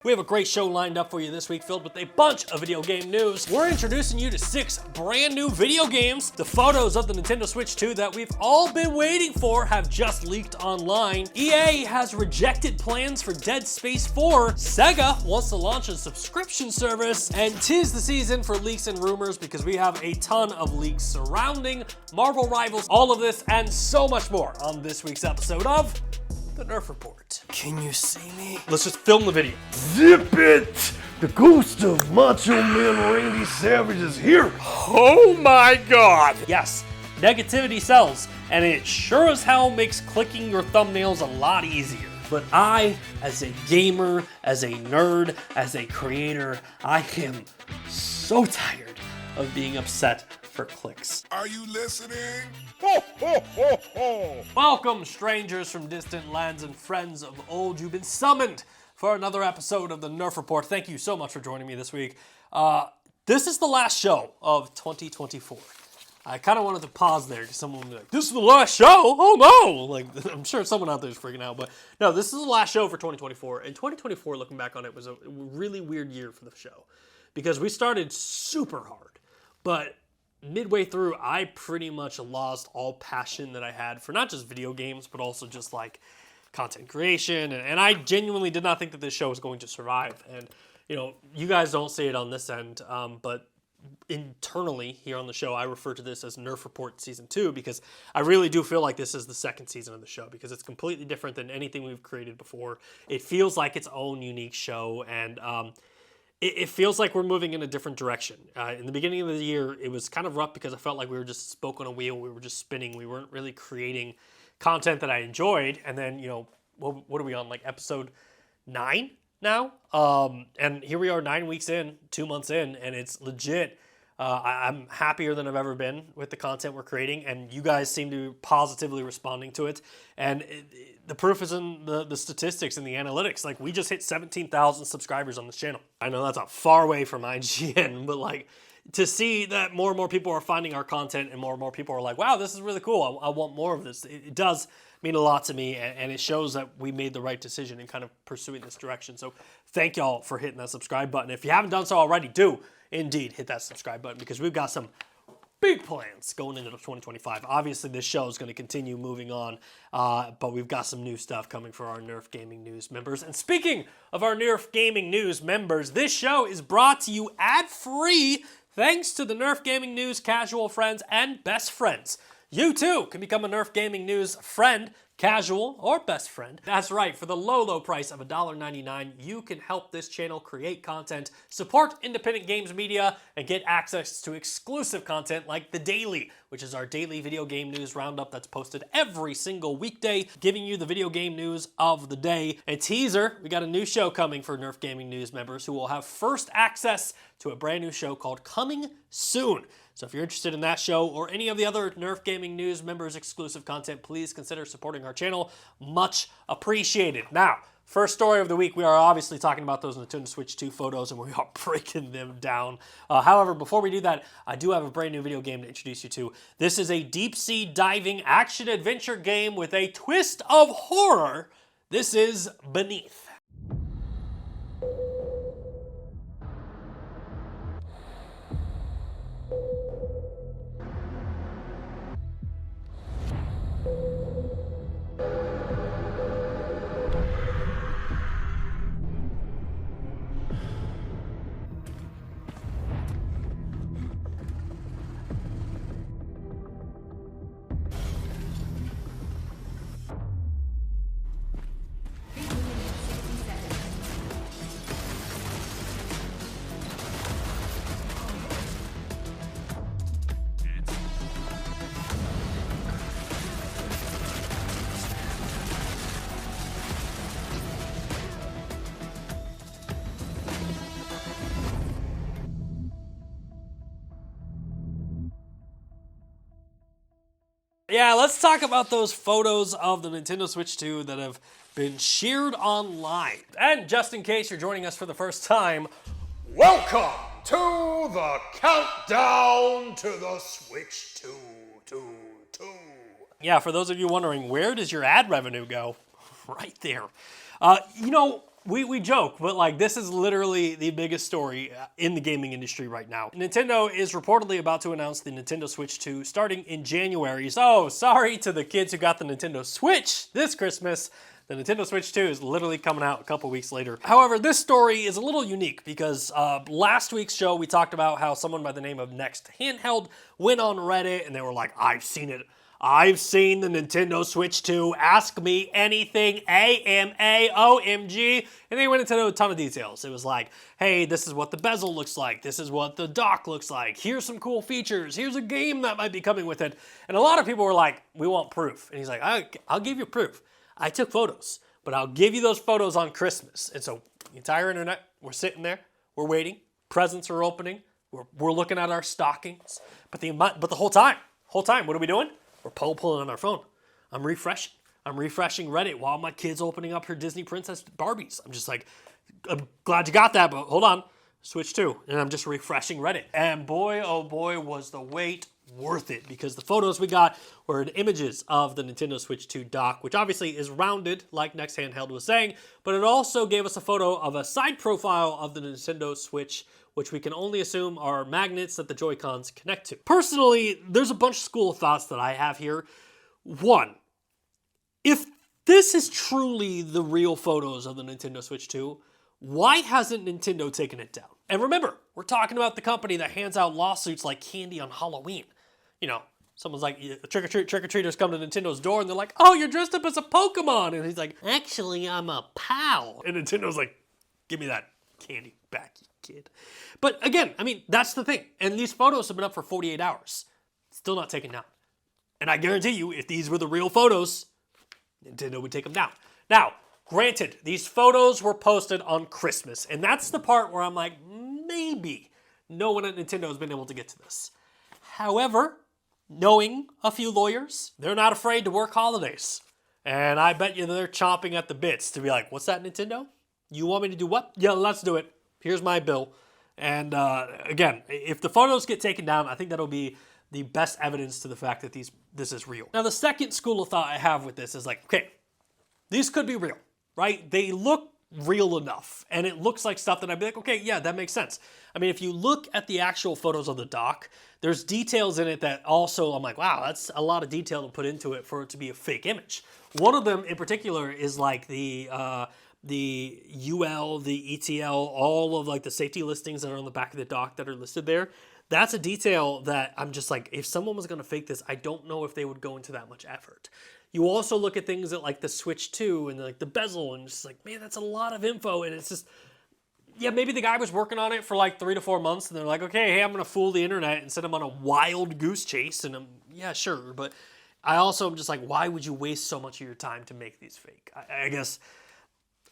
We have a great show lined up for you this week filled with a bunch of video game news. We're introducing you to 6 brand new video games. The photos of the Nintendo Switch 2 that we've all been waiting for have just leaked online. EA has rejected plans for Dead Space 4. SEGA wants to launch a subscription service. And 'tis the season for leaks and rumors because we have a ton of leaks surrounding Marvel Rivals. All of this and so much more on this week's episode of the Nerf Report. Can you see me? Let's just film the video. Zip it! The ghost of Macho Man Randy Savage is here! Oh my god! Yes, negativity sells, and it sure as hell makes clicking your thumbnails a lot easier. But I, as a gamer, as a nerd, as a creator, I am so tired of being upset for clicks. Are you listening? Ho, ho, ho, ho! Welcome, strangers from distant lands and friends of old. You've been summoned for another episode of the Nerf Report. Thank you so much for joining me this week. This is the last show of 2024. I kind of wanted to pause there because someone would be like, this is the last show? Oh no! Like, I'm sure someone out there is freaking out, but no, this is the last show for 2024. And 2024, looking back on it, was a really weird year for the show because we started super hard, but midway through, I pretty much lost all passion that I had for not just video games, but also just like content creation. And I genuinely did not think that this show was going to survive. And, you know, you guys don't see it on this end, but internally here on the show, I refer to this as Nerf Report Season 2 because I really do feel like this is the second season of the show because it's completely different than anything we've created before. It feels like its own unique show, and it feels like we're moving in a different direction. In the beginning of the year, it was kind of rough because I felt like we were just spoke on a wheel. We were just spinning. We weren't really creating content that I enjoyed. And then, you know, what are we on, like episode 9 now? And here we are 9 weeks in, 2 months in, and it's legit. I'm happier than I've ever been with the content we're creating, and you guys seem to be positively responding to it. And the proof is in the statistics and the analytics. Like, we just hit 17,000 subscribers on this channel. I know that's a far away from IGN, but like, to see that more and more people are finding our content and more people are like, wow, this is really cool. I want more of this. It does mean a lot to me, and it shows that we made the right decision in kind of pursuing this direction. So thank y'all for hitting that subscribe button. If you haven't done so already, do indeed hit that subscribe button because we've got some big plans going into 2025. Obviously, this show is going to continue moving on, but we've got some new stuff coming for our Nerf Gaming News members. And speaking of our Nerf Gaming News members, this show is brought to you ad-free thanks to the Nerf Gaming News casual friends and best friends. You too can become a Nerf Gaming News friend, casual, or best friend. That's right, for the low price of $1.99, you can help this channel create content, support independent games media, and get access to exclusive content like The Daily, which is our daily video game news roundup that's posted every single weekday, giving you the video game news of the day. A teaser, we got a new show coming for Nerf Gaming News members who will have first access to a brand new show called Coming Soon. So if you're interested in that show or any of the other Nerf Gaming News members exclusive content, please consider supporting our channel. Much appreciated. Now, first story of the week, we are obviously talking about those Nintendo Switch 2 photos and we are breaking them down. However, before we do that, I do have a brand new video game to introduce you to. This is a deep sea diving action adventure game with a twist of horror. This is Beneath. Yeah, let's talk about those photos of the Nintendo Switch 2 that have been shared online. And just in case you're joining us for the first time, Welcome to the countdown to the Switch 2. Yeah, for those of you wondering, where does your ad revenue go? Right there. You know, We joke, but like this is literally the biggest story in the gaming industry right now. Nintendo is reportedly about to announce the Nintendo Switch 2 starting in January. So sorry to the kids who got the Nintendo Switch this Christmas. The Nintendo Switch 2 is literally coming out a couple weeks later. However, this story is a little unique because last week's show we talked about how someone by the name of Next Handheld went on Reddit and they were like, I've seen it. I've seen the Nintendo Switch 2. Ask me anything. AMA, OMG. And they went into a ton of details. It was like, hey, this is what the bezel looks like. This is what the dock looks like. Here's some cool features. Here's a game that might be coming with it. And a lot of people were like, we want proof. And he's like, I'll give you proof. I took photos, but I'll give you those photos on Christmas. And so the entire internet, we're sitting there. We're waiting. Presents are opening. We're looking at our stockings. But the whole time, what are we doing? We're pulling on our phone. I'm refreshing Reddit while my kid's opening up her Disney Princess Barbies. I'm just like, I'm glad you got that, but hold on. Switch 2. And I'm just refreshing Reddit. And boy, oh boy, was the wait worth it, because the photos we got were images of the Nintendo Switch 2 dock, which obviously is rounded, like Next Handheld was saying, but it also gave us a photo of a side profile of the Nintendo Switch, which we can only assume are magnets that the Joy-Cons connect to. Personally, there's a bunch of school of thoughts that I have here. One, if this is truly the real photos of the Nintendo Switch 2, why hasn't Nintendo taken it down? And remember, we're talking about the company that hands out lawsuits like candy on Halloween. You know, someone's like, trick-or-treaters come to Nintendo's door and they're like, oh, you're dressed up as a Pokemon. And he's like, actually, I'm a pal. And Nintendo's like, give me that candy back, you kid. But again, I mean, that's the thing. And these photos have been up for 48 hours. Still not taken down. And I guarantee you, if these were the real photos, Nintendo would take them down. Now, granted, these photos were posted on Christmas. And that's the part where I'm like, maybe no one at Nintendo has been able to get to this. However, knowing a few lawyers, they're not afraid to work holidays. And I bet you they're chomping at the bits to be like, what's that, Nintendo? You want me to do what? Yeah, let's do it. Here's my bill. And again, if the photos get taken down, I think that'll be the best evidence to the fact that this is real. Now, the second school of thought I have with this is like, okay, these could be real, right? They look real enough, and it looks like stuff that I'd be like, okay, yeah, that makes sense. I mean, if you look at the actual photos of the dock, there's details in it that also, I'm like, wow, that's a lot of detail to put into it for it to be a fake image. One of them in particular is like the UL, the ETL, all of like the safety listings that are on the back of the dock that are listed there. That's a detail that I'm just like, if someone was going to fake this, I don't know if they would go into that much effort. You also look at things that like the Switch 2 and like the bezel and just like, man, that's a lot of info. And it's just, yeah, maybe the guy was working on it for like 3 to 4 months and they're like, okay, hey, I'm going to fool the internet and send him on a wild goose chase. And yeah, sure. But I also am just like, why would you waste so much of your time to make these fake? I guess,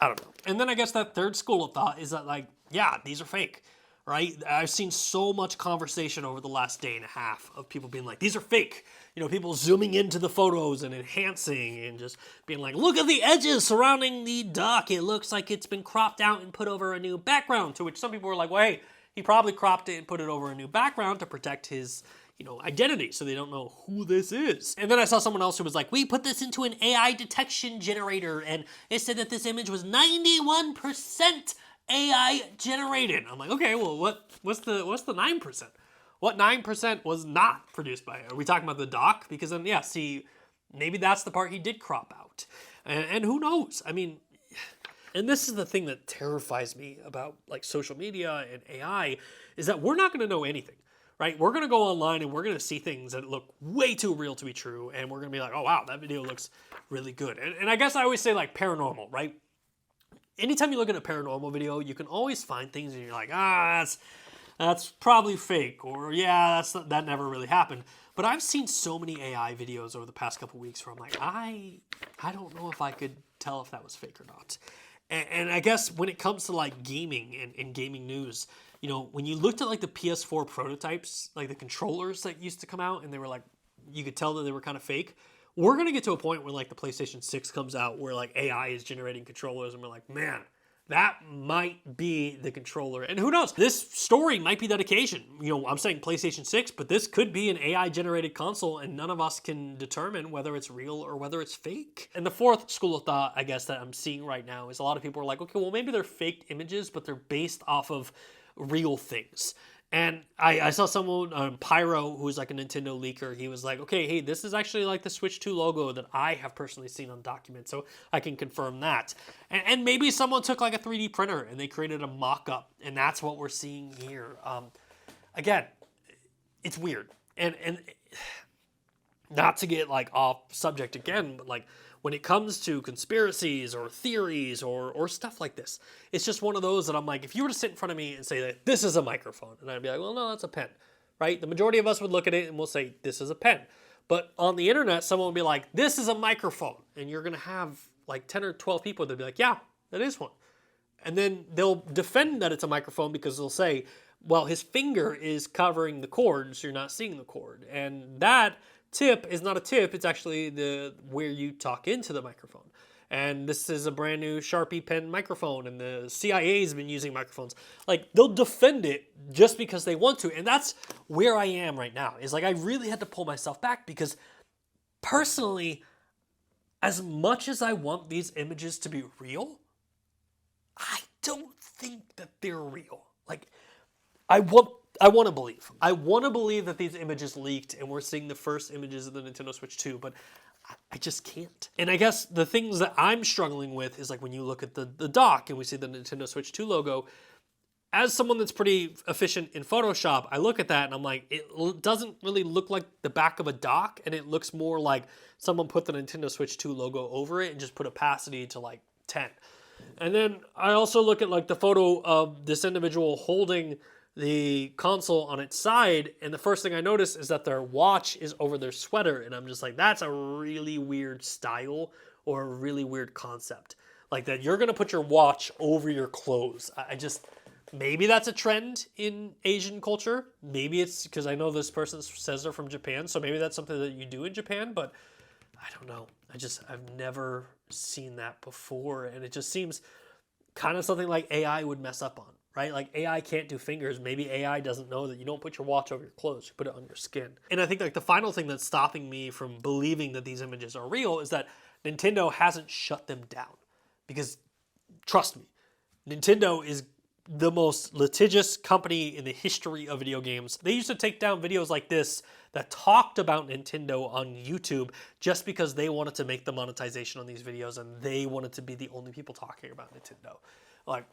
I don't know. And then I guess that third school of thought is that like, yeah, these are fake. Right? I've seen so much conversation over the last day and a half of people being like, these are fake. You know, people zooming into the photos and enhancing and just being like, look at the edges surrounding the dock. It looks like it's been cropped out and put over a new background. To which some people were like, well, hey, he probably cropped it and put it over a new background to protect his, you know, identity so they don't know who this is. And then I saw someone else who was like, we put this into an AI detection generator and it said that this image was 91% AI generated. I'm like, okay, well, what's the 9%? What 9% was not produced by it? Are we talking about the dock? Because then, yeah, see, maybe that's the part he did crop out. And who knows? I mean, and this is the thing that terrifies me about like social media and AI is that we're not going to know anything, right? We're going to go online and we're going to see things that look way too real to be true. And we're going to be like, oh, wow, that video looks really good. And I guess I always say like paranormal, right? Anytime you look at a paranormal video, you can always find things and you're like, that's probably fake, or yeah, that never really happened. But I've seen so many AI videos over the past couple weeks where I'm like, I don't know if I could tell if that was fake or not. And I guess when it comes to like gaming and gaming news, you know, when you looked at like the PS4 prototypes, like the controllers that used to come out and they were like, you could tell that they were kind of fake. We're going to get to a point where like the PlayStation 6 comes out where like AI is generating controllers and we're like, man, that might be the controller. And who knows? This story might be that occasion. You know, I'm saying PlayStation 6, but this could be an AI-generated console, and none of us can determine whether it's real or whether it's fake. And the fourth school of thought, I guess, that I'm seeing right now is a lot of people are like, okay, well, maybe they're faked images, but they're based off of real things. And I saw someone, Pyro, who's like a Nintendo leaker, he was like, okay, hey, this is actually like the Switch 2 logo that I have personally seen on documents, so I can confirm that. And maybe someone took like a 3D printer and they created a mock-up, and that's what we're seeing here. Again, it's weird. And not to get like off subject again, but like when it comes to conspiracies or theories or stuff like this, it's just one of those that I'm like, if you were to sit in front of me and say that this is a microphone, and I'd be like, well, no, that's a pen, right? The majority of us would look at it and we'll say, this is a pen. But on the internet, someone would be like, this is a microphone. And you're going to have like 10 or 12 people that'll be like, yeah, that is one. And then they'll defend that it's a microphone because they'll say, well, his finger is covering the cord, so you're not seeing the cord. And that tip is not a tip, it's actually where you talk into the microphone. And this is a brand new Sharpie pen microphone, and the CIA has been using microphones. Like, they'll defend it just because they want to, and that's where I am right now. Is like, I really had to pull myself back because personally, as much as I want these images to be real, I don't think that they're real. Like, I want to believe. I want to believe that these images leaked and we're seeing the first images of the Nintendo Switch 2, but I just can't. And I guess the things that I'm struggling with is like when you look at the dock and we see the Nintendo Switch 2 logo, as someone that's pretty efficient in Photoshop, I look at that and I'm like, it doesn't really look like the back of a dock, and it looks more like someone put the Nintendo Switch 2 logo over it and just put opacity to like 10. And then I also look at like the photo of this individual holding the console on its side, and the first thing I notice is that their watch is over their sweater, and I'm just like, that's a really weird style or a really weird concept. Like that you're gonna put your watch over your clothes. Maybe that's a trend in Asian culture. Maybe it's because I know this person says they're from Japan, so maybe that's something that you do in Japan, but I don't know. I've never seen that before, and it just seems kind of something like AI would mess up on. Right? Like AI can't do fingers. Maybe AI doesn't know that you don't put your watch over your clothes, you put it on your skin. And I think like the final thing that's stopping me from believing that these images are real is that Nintendo hasn't shut them down. Because trust me, Nintendo is the most litigious company in the history of video games. They used to take down videos like this that talked about Nintendo on YouTube just because they wanted to make the monetization on these videos and they wanted to be the only people talking about Nintendo. Like,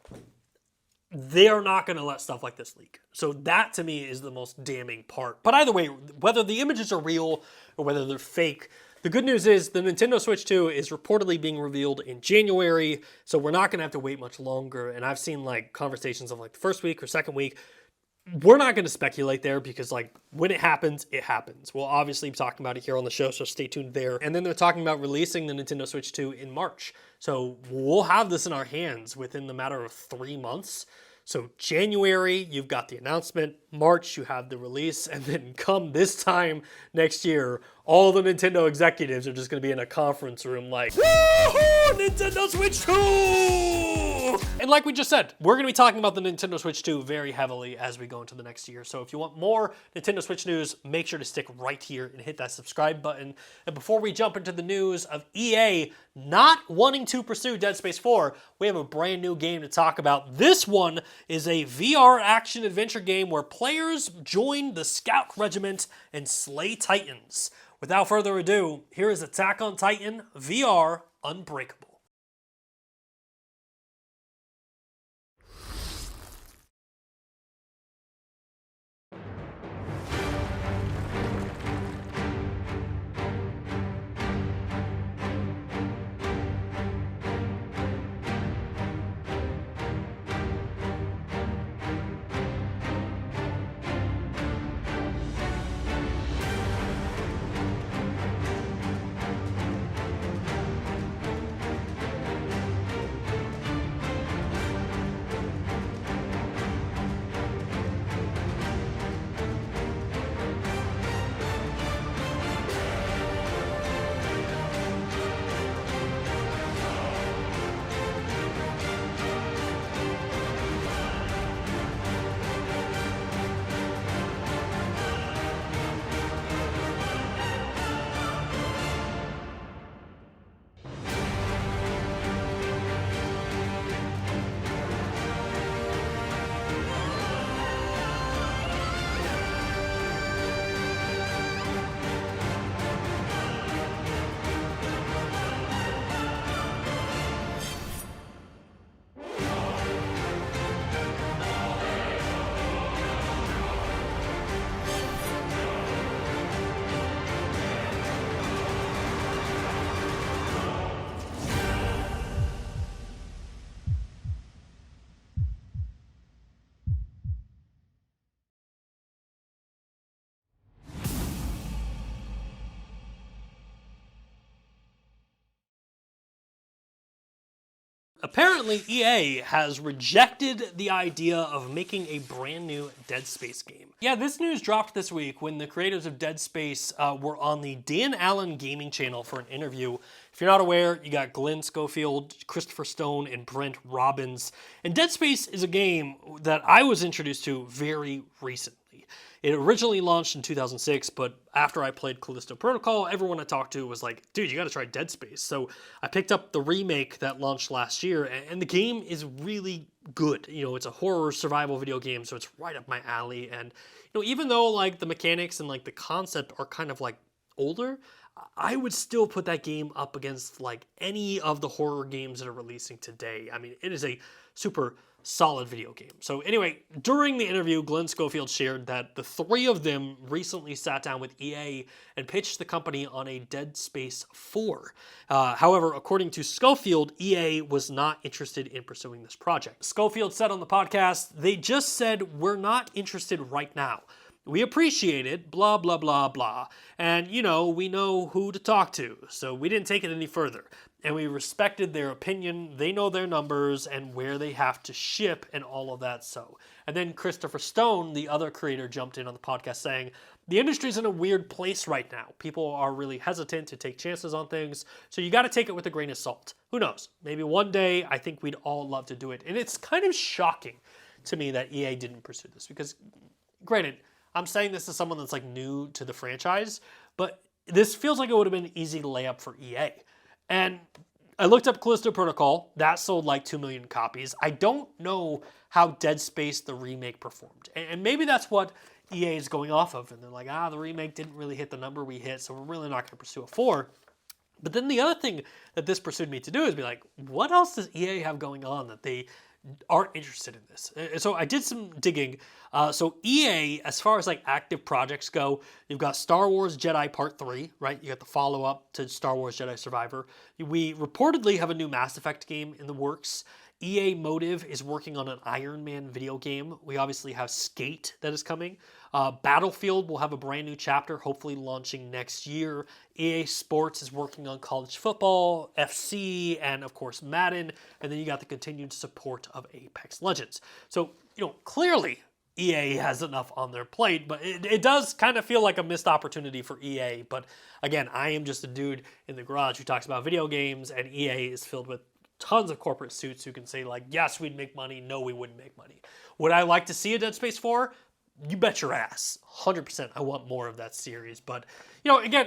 they are not going to let stuff like this leak. So that to me is the most damning part. But either way, whether the images are real or whether they're fake, the good news is the Nintendo Switch 2 is reportedly being revealed in January, so we're not going to have to wait much longer. And I've seen like conversations of like the first week or second week. We're not going to speculate there because like when it happens, it happens. We'll obviously be talking about it here on the show, so stay tuned there. And then they're talking about releasing the Nintendo Switch 2 in March. So we'll have this in our hands within the matter of 3 months. So January, you've got the announcement. March, you have the release. And then come this time next year, all the Nintendo executives are just going to be in a conference room like, woohoo, Nintendo Switch 2! And like we just said, we're going to be talking about the Nintendo Switch 2 very heavily as we go into the next year. So if you want more Nintendo Switch news, make sure to stick right here and hit that subscribe button. And before we jump into the news of EA not wanting to pursue Dead Space 4, we have a brand new game to talk about. This one is a VR action-adventure game where players join the Scout Regiment and slay Titans. Without further ado, here is Attack on Titan VR Unbreakable. Apparently, EA has rejected the idea of making a brand new Dead Space game. Yeah, this news dropped this week when the creators of Dead Space were on the Dan Allen Gaming channel for an interview. If you're not aware, you got Glenn Schofield, Christopher Stone, and Brent Robbins. And Dead Space is a game that I was introduced to very recently. It originally launched in 2006, but after I played Callisto Protocol, everyone I talked to was like, dude, you gotta try Dead Space. So I picked up the remake that launched last year, and the game is really good. You know, it's a horror survival video game, so it's right up my alley. And, you know, even though like the mechanics and like the concept are kind of like older, I would still put that game up against like any of the horror games that are releasing today. I mean, it is a super solid video game. So anyway, during the interview, Glenn Schofield shared that the three of them recently sat down with EA and pitched the company on a Dead Space 4. However, according to Schofield, EA was not interested in pursuing this project. Schofield said on the podcast, they just said, we're not interested right now. We appreciate it, blah, blah, blah, blah. And, you know, we know who to talk to, so we didn't take it any further. And we respected their opinion. They know their numbers and where they have to ship and all of that. So, and then Christopher Stone, the other creator, jumped in on the podcast saying, the industry's in a weird place right now. People are really hesitant to take chances on things. So you got to take it with a grain of salt. Who knows? Maybe one day I think we'd all love to do it. And it's kind of shocking to me that EA didn't pursue this because, granted, I'm saying this as someone that's like new to the franchise, but this feels like it would have been an easy layup for EA. And I looked up Callisto Protocol. That sold like 2 million copies. I don't know how Dead Space, the remake, performed. And maybe that's what EA is going off of. And they're like, the remake didn't really hit the number we hit, so we're really not going to pursue a 4. But then the other thing that this pursued me to do is be like, what else does EA have going on that they aren't interested in this? And so I did some digging. So EA, as far as like active projects go, you've got Star Wars Jedi Part 3, right? You got the follow-up to Star Wars Jedi Survivor. We reportedly have a new Mass Effect game in the works. EA Motive is working on an Iron Man video game. We obviously have Skate that is coming. Battlefield will have a brand new chapter, hopefully launching next year. EA Sports is working on college football, FC, and of course Madden. And then you got the continued support of Apex Legends. So, you know, clearly EA has enough on their plate, but it does kind of feel like a missed opportunity for EA. But again, I am just a dude in the garage who talks about video games, and EA is filled with tons of corporate suits who can say like, yes, we'd make money. No, we wouldn't make money. Would I like to see a Dead Space 4? You bet your ass. 100% I want more of that series. But, you know, again,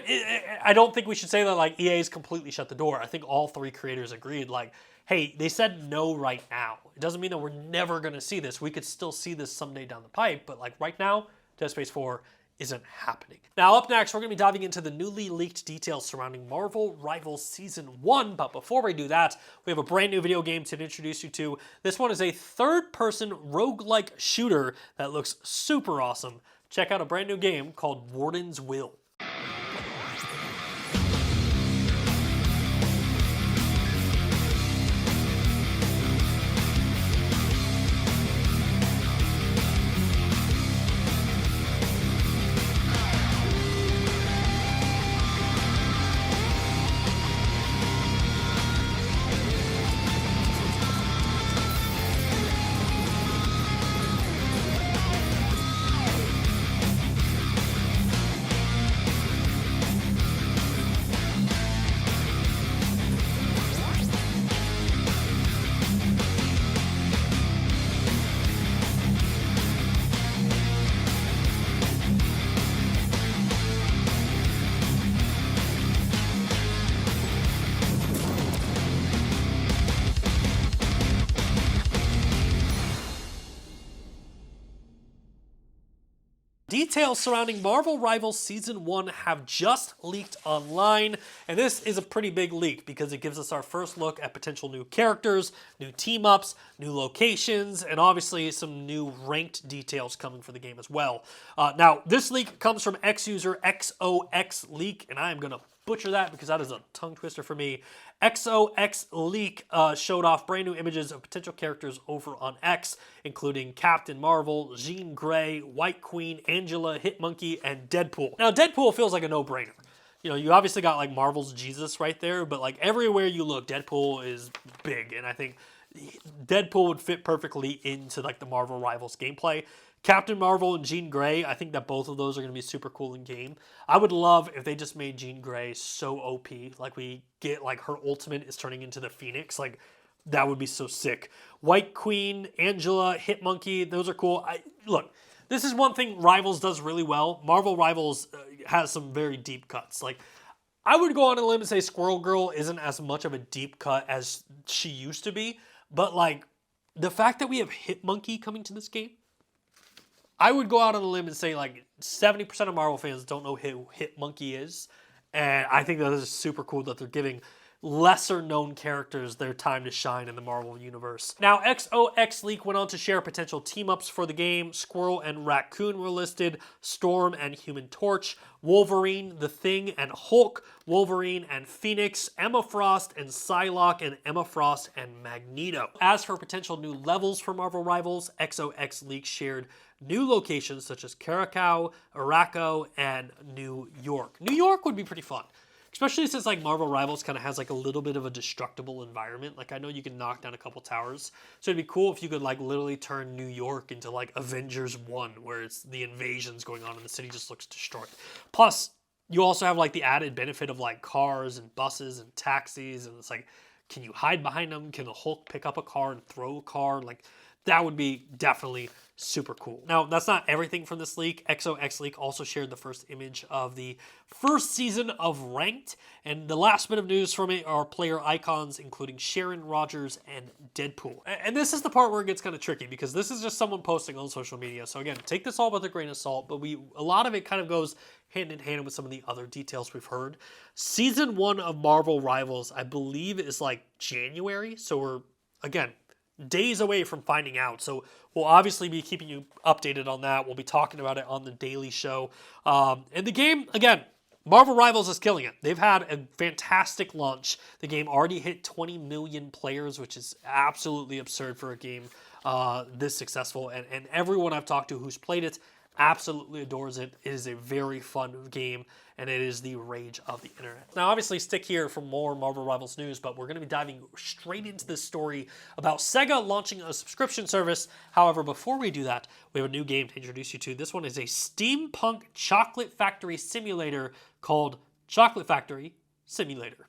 I don't think we should say that like EA's completely shut the door. I think all three creators agreed like, hey, they said no right now. It doesn't mean that we're never going to see this. We could still see this someday down the pipe. But like right now, Dead Space 4 isn't happening. Now, up next, we're going to be diving into the newly leaked details surrounding Marvel Rivals Season 1. But before we do that, we have a brand new video game to introduce you to. This one is a third-person roguelike shooter that looks super awesome. Check out a brand new game called Warden's Will. Details surrounding Marvel Rivals Season 1 have just leaked online, and this is a pretty big leak because it gives us our first look at potential new characters, new team-ups, new locations, and obviously some new ranked details coming for the game as well. Now, this leak comes from X-user XOXLeak, and I am going to butcher that because that is a tongue twister for me. XOXLeak showed off brand new images of potential characters over on X, including Captain Marvel, Jean Grey, White Queen, Angela, Hitmonkey, and Deadpool. Now, Deadpool feels like a no-brainer. you know, you obviously got like Marvel's Jesus right there, but like everywhere you look, Deadpool is big, and I think Deadpool would fit perfectly into like the Marvel Rivals gameplay. Captain Marvel and Jean Grey, I think that both of those are going to be super cool in game. I would love if they just made Jean Grey so OP, like we get like her ultimate is turning into the Phoenix, like that would be so sick. White Queen, Angela, Hitmonkey, those are cool. Look, this is one thing Rivals does really well. Marvel Rivals has some very deep cuts. Like, I would go on a limb and say Squirrel Girl isn't as much of a deep cut as she used to be, but like the fact that we have Hitmonkey coming to this game, I would go out on a limb and say like 70% of Marvel fans don't know who Hitmonkey is, and I think that is super cool that they're giving lesser known characters their time to shine in the Marvel universe. Now, XOX Leak went on to share potential team-ups for the game. Squirrel and Raccoon were listed, Storm and Human Torch, Wolverine, The Thing and Hulk, Wolverine and Phoenix, Emma Frost and Psylocke, and Emma Frost and Magneto. As for potential new levels for Marvel Rivals, XOX Leak shared new locations such as Curacao, Araco, and New York. New York would be pretty fun. Especially since like Marvel Rivals kind of has like a little bit of a destructible environment. Like I know you can knock down a couple towers. So it'd be cool if you could like literally turn New York into like Avengers 1 where it's the invasions going on and the city just looks destroyed. Plus, you also have like the added benefit of like cars and buses and taxis. And it's like, can you hide behind them? Can the Hulk pick up a car and throw a car? Like that would be definitely super cool. Now, that's not everything from this leak. XOX Leak also shared the first image of the first season of Ranked, and the last bit of news from it are player icons, including Sharon, Rogers, and Deadpool. And this is the part where it gets kind of tricky, because this is just someone posting on social media. So again, take this all with a grain of salt, but a lot of it kind of goes hand in hand with some of the other details we've heard. Season 1 of Marvel Rivals, I believe, is like January, so we're, again, days away from finding out. So we'll obviously be keeping you updated on that. We'll be talking about it on the Daily Show. And the game, again, Marvel Rivals is killing it. They've had a fantastic launch. The game already hit 20 million players, which is absolutely absurd for a game this successful. And everyone I've talked to who's played it absolutely adores it. It is a very fun game, and it is the rage of the internet. Now, obviously, stick here for more Marvel Rivals news, but we're going to be diving straight into this story about SEGA launching a subscription service. However, before we do that, we have a new game to introduce you to. This one is a steampunk chocolate factory simulator called Chocolate Factory Simulator.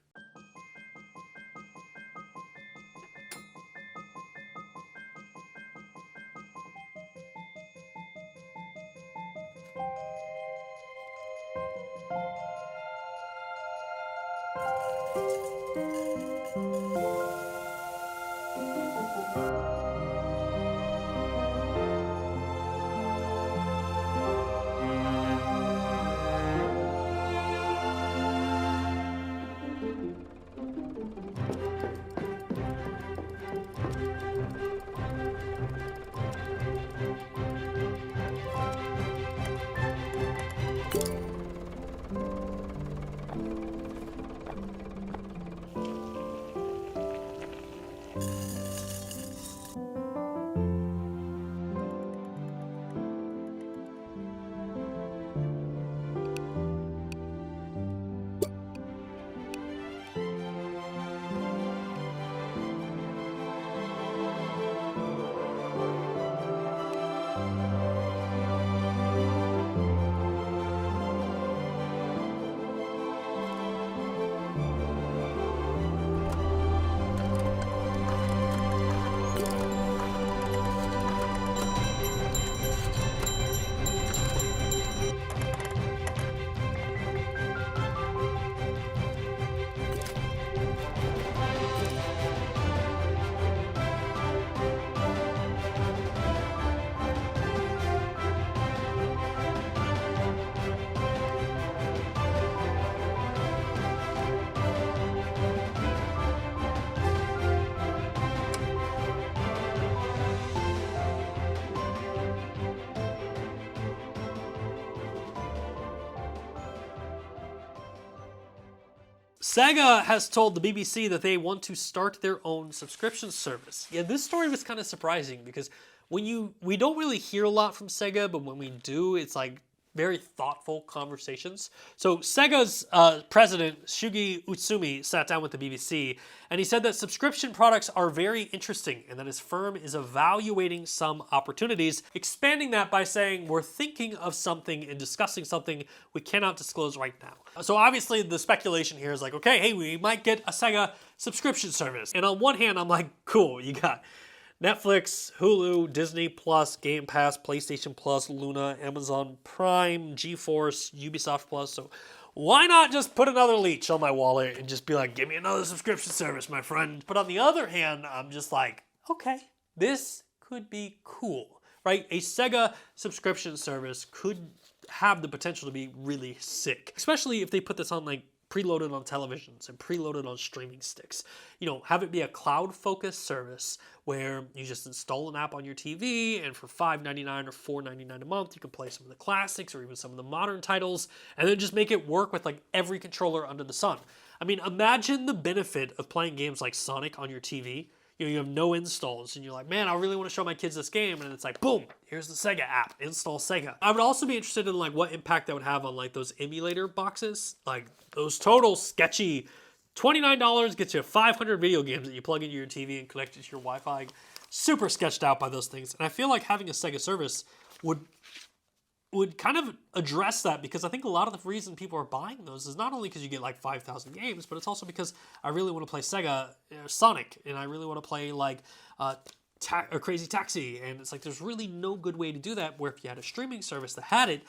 SEGA has told the BBC that they want to start their own subscription service. Yeah, this story was kind of surprising because we don't really hear a lot from SEGA, but when we do, it's like very thoughtful conversations. So Sega's president, Shugi Utsumi, sat down with the BBC, and he said that subscription products are very interesting and that his firm is evaluating some opportunities, expanding that by saying we're thinking of something and discussing something we cannot disclose right now. So obviously the speculation here is like, okay, hey, we might get a Sega subscription service. And on one hand, I'm like, cool, you got Netflix, Hulu, Disney Plus, Game Pass, PlayStation Plus, Luna, Amazon Prime, GeForce, Ubisoft Plus. So why not just put another leech on my wallet and just be like, give me another subscription service, my friend. But on the other hand, I'm just like, okay, this could be cool, right? A Sega subscription service could have the potential to be really sick, especially if they put this on like preloaded on televisions and preloaded on streaming sticks. You know, have it be a cloud-focused service where you just install an app on your TV, and for $5.99 or $4.99 a month, you can play some of the classics or even some of the modern titles, and then just make it work with like every controller under the sun. I mean, imagine the benefit of playing games like Sonic on your TV. You know, you have no installs, and you're like, man, I really want to show my kids this game, and it's like, boom, here's the Sega app, install Sega. I would also be interested in like what impact that would have on like those emulator boxes, like those total sketchy $29 gets you 500 video games that you plug into your TV and connect it to your Wi-Fi. Super sketched out by those things, and I feel like having a Sega service would kind of address that, because I think a lot of the reason people are buying those is not only because you get like 5,000 games, but it's also because I really want to play Sega Sonic, and I really want to play like Crazy Taxi, and it's like there's really no good way to do that, where if you had a streaming service that had it,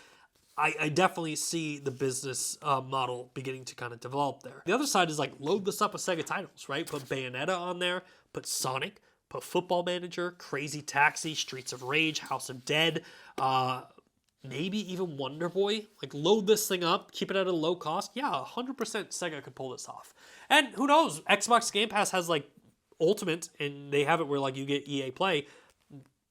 I definitely see the business model beginning to kind of develop there. The other side is like load this up with Sega titles, right? Put Bayonetta on there, put Sonic, put Football Manager, Crazy Taxi, Streets of Rage, House of Dead, maybe even Wonder Boy. Like load this thing up, keep it at a low cost. Yeah, 100% Sega could pull this off. And who knows, Xbox Game Pass has like Ultimate, and they have it where like you get EA Play.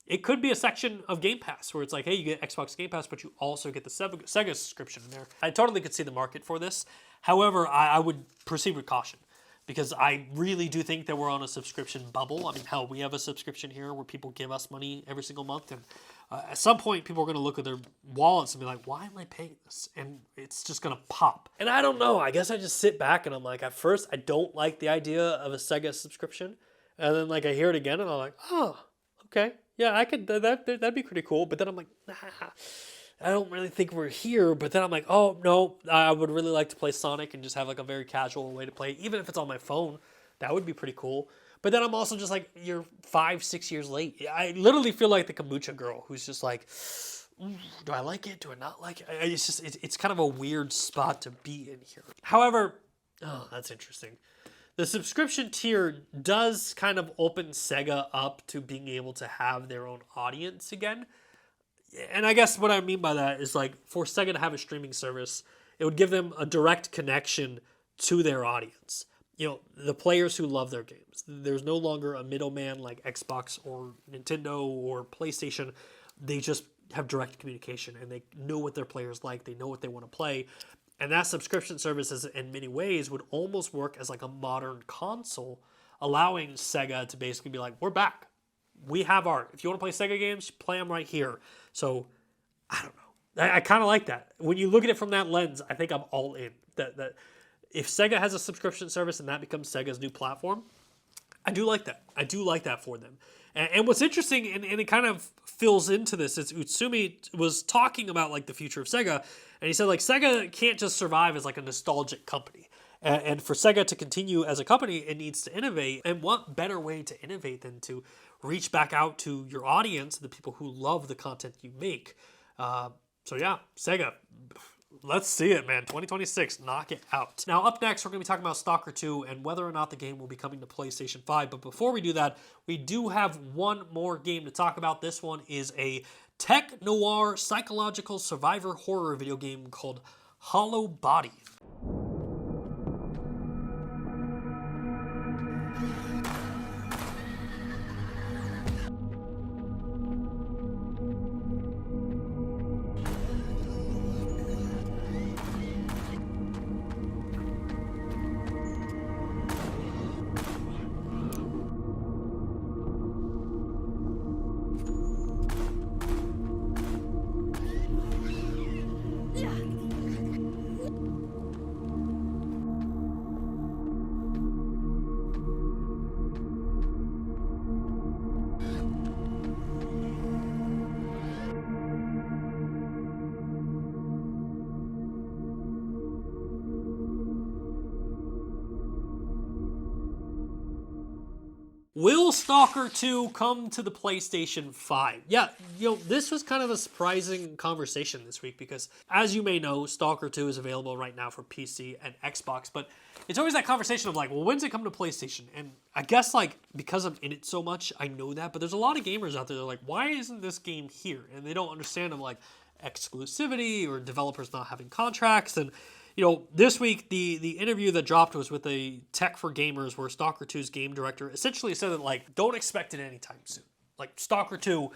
It could be a section of Game Pass where it's like, hey, you get Xbox Game Pass, but you also get the Sega subscription in there. I totally could see the market for this. However, I would proceed with caution, because I really do think that we're on a subscription bubble. I mean, hell, we have a subscription here where people give us money every single month, and at some point, people are going to look at their wallets and be like, why am I paying this? And it's just going to pop. And I don't know. I guess I just sit back and I'm like, at first, I don't like the idea of a Sega subscription. And then like I hear it again and I'm like, oh, okay. Yeah, I could, that'd be pretty cool. But then I'm like, nah, I don't really think we're here. But then I'm like, oh, no, I would really like to play Sonic and just have like a very casual way to play, even if it's on my phone. That would be pretty cool. But then I'm also just like, you're 5-6 years late. I literally feel like the kombucha girl who's just like, do I like it? Do I not like it? It's just, it's kind of a weird spot to be in here. However, oh, that's interesting. The subscription tier does kind of open Sega up to being able to have their own audience again. And I guess what I mean by that is like, for Sega to have a streaming service, it would give them a direct connection to their audience. You know, the players who love their games. There's no longer a middleman like Xbox or Nintendo or PlayStation. They just have direct communication, and they know what their players like. They know what they want to play. And that subscription services in many ways would almost work as like a modern console, allowing Sega to basically be like, we're back. We have art. If you want to play Sega games, play them right here. So, I don't know. I kind of like that. When you look at it from that lens, I think I'm all in. That if Sega has a subscription service and that becomes Sega's new platform, I do like that. I do like that for them. And what's interesting, and it kind of fills into this, is Utsumi was talking about like the future of Sega, and he said like Sega can't just survive as like a nostalgic company. And for Sega to continue as a company, it needs to innovate. And what better way to innovate than to reach back out to your audience, the people who love the content you make. So yeah, Sega, let's see it, man. 2026, knock it out. Now, up next, we're going to be talking about Stalker 2 and whether or not the game will be coming to PlayStation 5. But before we do that, we do have one more game to talk about. This one is a tech noir psychological survivor horror video game called HOLLOWBODY. Will Stalker 2 come to the PlayStation 5? Yeah, this was kind of a surprising conversation this week because, as you may know, Stalker 2 is available right now for PC and Xbox, but it's always that conversation of like, well, when's it come to PlayStation? And I guess like, because I'm in it so much, I know that, but there's a lot of gamers out there that are like, why isn't this game here? And they don't understand of like exclusivity or developers not having contracts. And this week, the interview that dropped was with a Tech for Gamers, where Stalker 2's game director essentially said that, like, don't expect it anytime soon. Like, Stalker 2,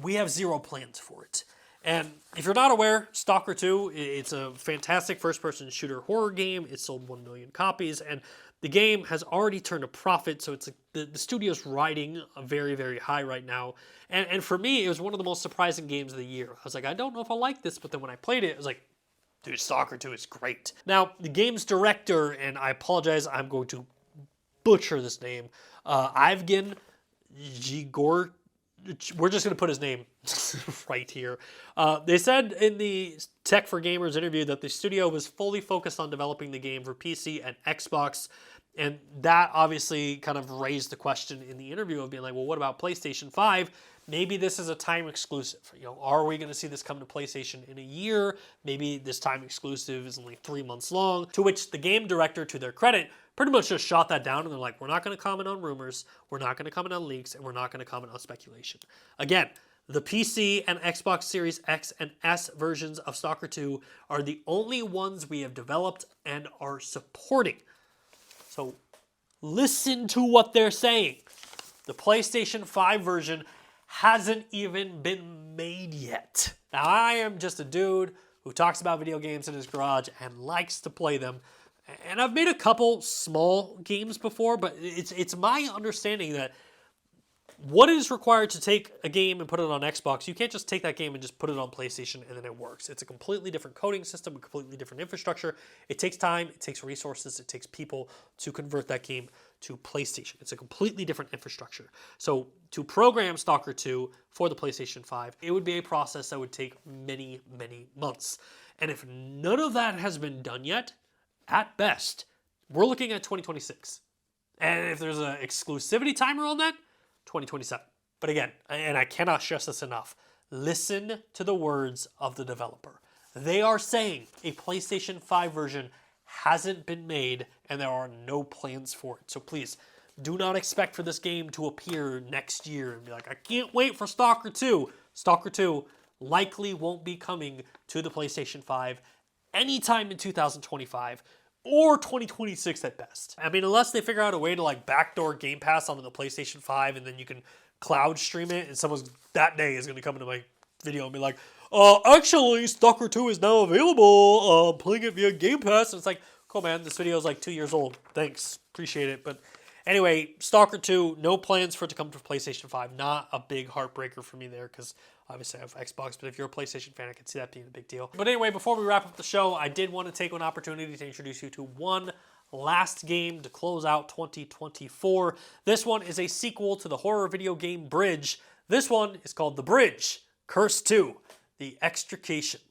we have zero plans for it. And if you're not aware, Stalker 2, it's a fantastic first-person shooter horror game. It sold 1 million copies, and the game has already turned a profit, so it's like the studio's riding very, very high right now. And for me, it was one of the most surprising games of the year. I was like, I don't know if I like this, but then when I played it, I was like, dude, Stalker 2 is great. Now, the game's director, and I apologize, I'm going to butcher this name, Ivgen Gigor. We're just going to put his name right here. They said in the Tech for Gamers interview that the studio was fully focused on developing the game for PC and Xbox, and that obviously kind of raised the question in the interview of being like, well, what about PlayStation 5? Maybe this is a time exclusive. Are we going to see this come to PlayStation in a year? Maybe this time exclusive is only 3 months long. To which the game director, to their credit, pretty much just shot that down, and they're like, we're not going to comment on rumors, we're not going to comment on leaks, and we're not going to comment on speculation. Again, the PC and Xbox Series X and S versions of Stalker 2 are the only ones we have developed and are supporting. So listen to what they're saying. The PlayStation 5 version hasn't even been made yet. Now, I am just a dude who talks about video games in his garage and likes to play them. And I've made a couple small games before, but it's my understanding that what is required to take a game and put it on Xbox, you can't just take that game and just put it on PlayStation and then it works. It's a completely different coding system, a completely different infrastructure. It takes time, it takes resources, it takes people to convert that game to PlayStation. It's a completely different infrastructure. So to program Stalker 2 for the PlayStation 5, it would be a process that would take many, many months. And if none of that has been done yet, at best, we're looking at 2026. And if there's an exclusivity timer on that, 2027. But again, and I cannot stress this enough, listen to the words of the developer. They are saying a PlayStation 5 version hasn't been made and there are no plans for it. So please, do not expect for this game to appear next year and be like, I can't wait for Stalker 2. Stalker 2 likely won't be coming to the PlayStation 5 anytime in 2025 or 2026 at best. I mean, unless they figure out a way to like backdoor Game Pass onto the PlayStation 5 and then you can cloud stream it, and someone's that day is going to come into my video and be like, actually, Stalker 2 is now available, playing it via Game Pass. And it's like, cool, man, this video is like 2 years old. Thanks, appreciate it. But anyway, Stalker 2, no plans for it to come to PlayStation 5. Not a big heartbreaker for me there, because obviously I have Xbox, but if you're a PlayStation fan, I can see that being a big deal. But anyway, before we wrap up the show, I did want to take an opportunity to introduce you to one last game to close out 2024. This one is a sequel to the horror video game Bridge. This one is called The Bridge, Curse 2, The Extrication.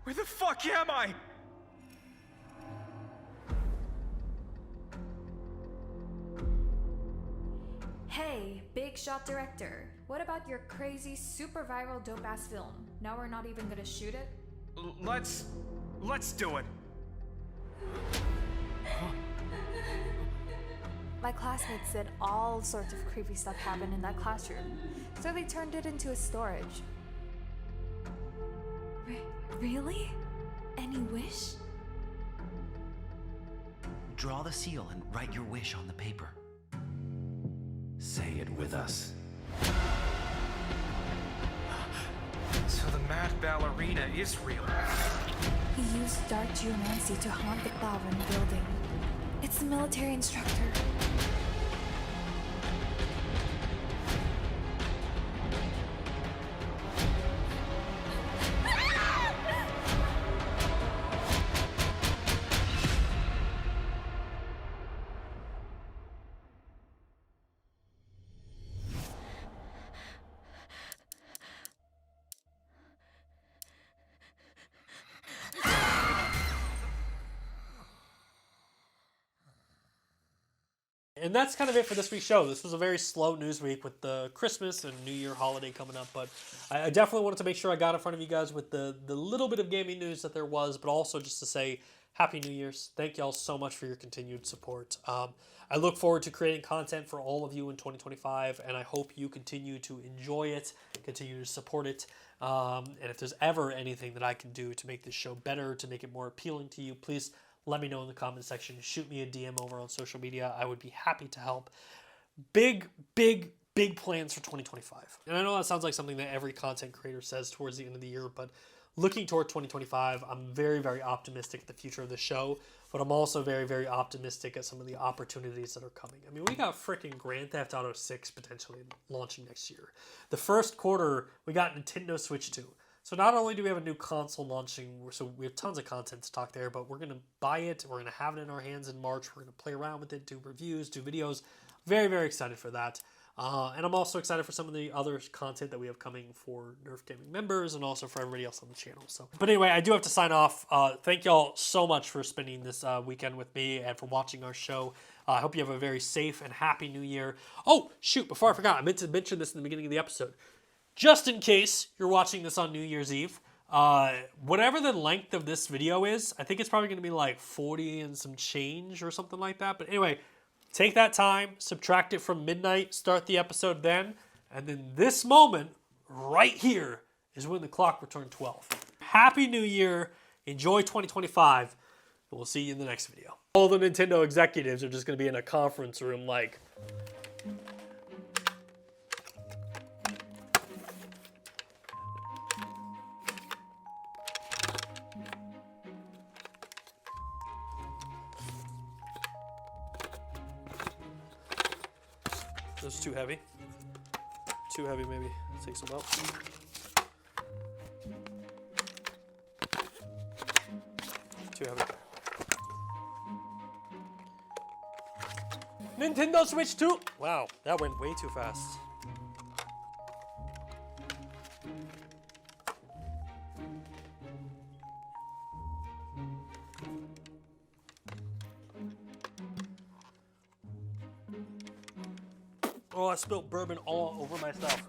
Where the fuck am I? Hey, big shot director. What about your crazy, super viral dope-ass film? Now we're not even gonna shoot it? Let's do it. My classmates said all sorts of creepy stuff happened in that classroom, so they turned it into a storage. Really? Any wish? Draw the seal and write your wish on the paper. Say it with us. So the mad ballerina is real. He used dark geomancy to haunt the Balvin building. It's the military instructor. And that's kind of it for this week's show. This was a very slow news week with the Christmas and New Year holiday coming up, but I definitely wanted to make sure I got in front of you guys with the little bit of gaming news that there was, but also just to say Happy New Year's. Thank y'all so much for your continued support. I look forward to creating content for all of you in 2025, and I hope you continue to enjoy it, continue to support it. And if there's ever anything that I can do to make this show better, to make it more appealing to you, please let me know in the comment section. Shoot me a DM over on social media. I would be happy to help. Big plans for 2025. And I know that sounds like something that every content creator says towards the end of the year, but looking toward 2025, I'm very optimistic at the future of the show, but I'm also very optimistic at some of the opportunities that are coming. I mean, we got freaking Grand Theft Auto 6 potentially launching next year. The first quarter, we got Nintendo Switch 2. So not only do we have a new console launching, so we have tons of content to talk there, but we're going to buy it, we're going to have it in our hands in March, we're going to play around with it, do reviews, do videos. Very excited for that. And I'm also excited for some of the other content that we have coming for Nerf Gaming members and also for everybody else on the channel. But anyway, I do have to sign off. Thank y'all so much for spending this weekend with me and for watching our show. I hope you have a very safe and happy new year. Oh, shoot, before I forgot, I meant to mention this in the beginning of the episode. Just in case you're watching this on New Year's Eve, whatever the length of this video is, I think it's probably going to be like 40 and some change or something like that. But anyway, take that time, subtract it from midnight, start the episode then, and then this moment right here is when the clock returned 12. Happy New Year, enjoy 2025, and we'll see you in the next video. All the Nintendo executives are just going to be in a conference room like... This is too heavy. Too heavy, maybe. Take some out. Too heavy. Nintendo Switch 2! Wow, that went way too fast. Oh, I spilled bourbon all over my stuff.